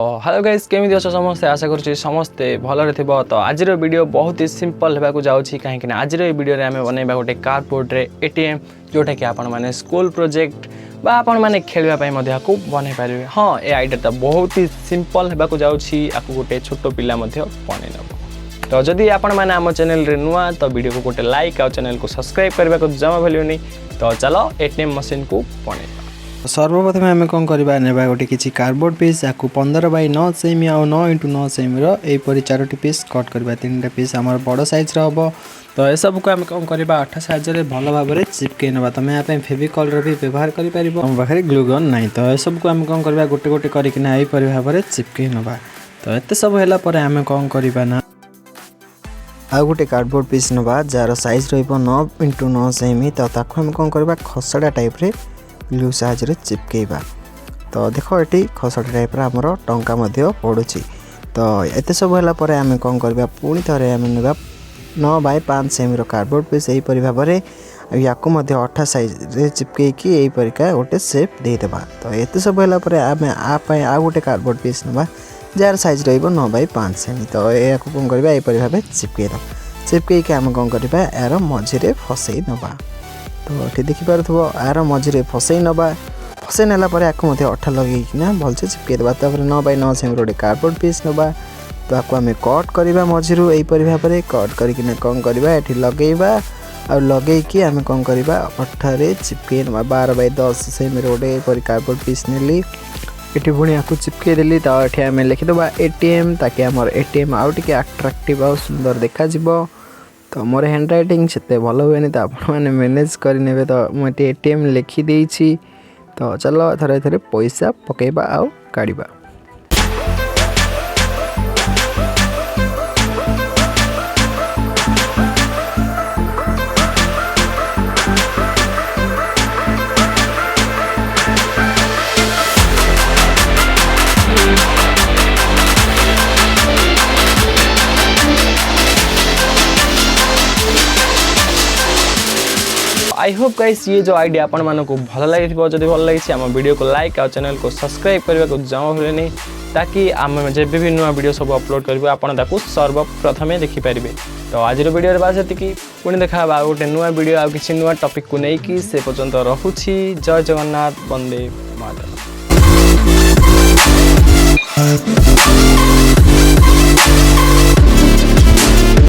Hello guys केमी अच्छे समस्ते आशा करुँच समस्ते भलरे थी। तो आज वीडियो बहुत ही सिंपल होगा जाऊँगी कहीं आज वीडियो रे आम बनवा गोटे कार्डबोर्ड रे एटीएम जोटा कि आपण मैंने स्कूल प्रोजेक्ट बा आपण मैंने खेलवाई बनई पारे। हाँ ये आइडिया तो बहुत ही सिंपल होगा जाऊँगी आपको गोटे छोट पिला बनई नब। तो जदि आपण मैंने आम चैनल रे नुआ तो वीडियो को गोटे लाइक और चैनल को सब्सक्राइब करने को जमा भूलुनी। तो चलो एटीएम मशीन को बनई। सर्वप्रथम आम कौन करवा नेबा गोटे किसी कार्डबोर्ड पीस या 15 बाई 9 सेमी आ 9 इंटू 9 सेमी रहीपरी 4टी पीस कट करवा 3टा पीस आम बड़ साइज हम। तो यह सब को आम कौन करवा अठा साहाଯ୍य भल भाव में चिपकई ना। तुम यहाँ फेविकल भी व्यवहार कर पाखे ग्लूगन ना। तो यह सब को आम कौन करवा गोटे गोटे करना यहीपरी भाव में चिपकई नवा। तो एत सब है आम कौन करवा ना आ गोटे कार्डबोर्ड पीस नवा जार साइज रही 9 इंटू 9 सेमी। तो आम कौन करवा खसड़ा टाइप रे ग्लू साहाଯ୍य चिपकईबा। तो देख ये खसड़ा टाइप आमर टंका पड़ू। तो एत सब है आम कौन करवा पुणी थे आम ना 9 बाय 5 सेमी कार्डबोर्ड पीस यहीपरी भाव में या अठा साइज चिपकईकी यहीपरिका गोटे सेप देदेबा। तो एत सब है आम आ गोटे कार्डबोर्ड पीस नवा जार साइज रही 9 बाय 5 सेमी। तो यह कौन करवा यहीपरी भाव चिपकईद चिपकईकी आम कौन करवा यार मझे फसई नवा। तो ये देखिपु यार मझे फसई नवा। फसई नाला आपको अठा लगेकिना भलसे चिपकई देवा। 9 बाय 9 सेमी गोटे कार्डबोर्ड पीस नवा। तो आपको आम कट करवा मझिरू यहीपरी भाव में कट करना कौन करवा ये लगेवा और लगेकी आम कौन करवा अठारे चिपकई नवा। 12 बाय 10 सेमी गोटे कार्डबोर्ड पीस नेली ये पुणी आपको चिपकई देली। तो ये आम लिखिदेवा एटीएम ताकि आम एटीएम आउ टे अट्राक्टिव आ सुंदर देखा। तो मोर हैंड राइटिंग से भल हुए तो आपने मैनेज करे। तो मुझे एटीएम लिखी देछि। तो चलो थरे थरे पैसा पकेबा आउ काढ़िबा। आई होप गाइस ये जो आइडिया आपण मानक भल लगी जब भल लगी आम वीडियो को लाइक और चैनल को सब्सक्राइब करने को जमा भूलें ताकि आम जब भी नुआ वीडियो सब अपलोड करेंगे आपको सर्वप्रथमे देखिपारे। तो आज वीडियो बास ये पुणी देखा गोटे नुआ वीडियो आ किसी नुआ टॉपिक को लेकिन से पर्यंत रखुची। जय जगन्नाथ, वंदे मातरम।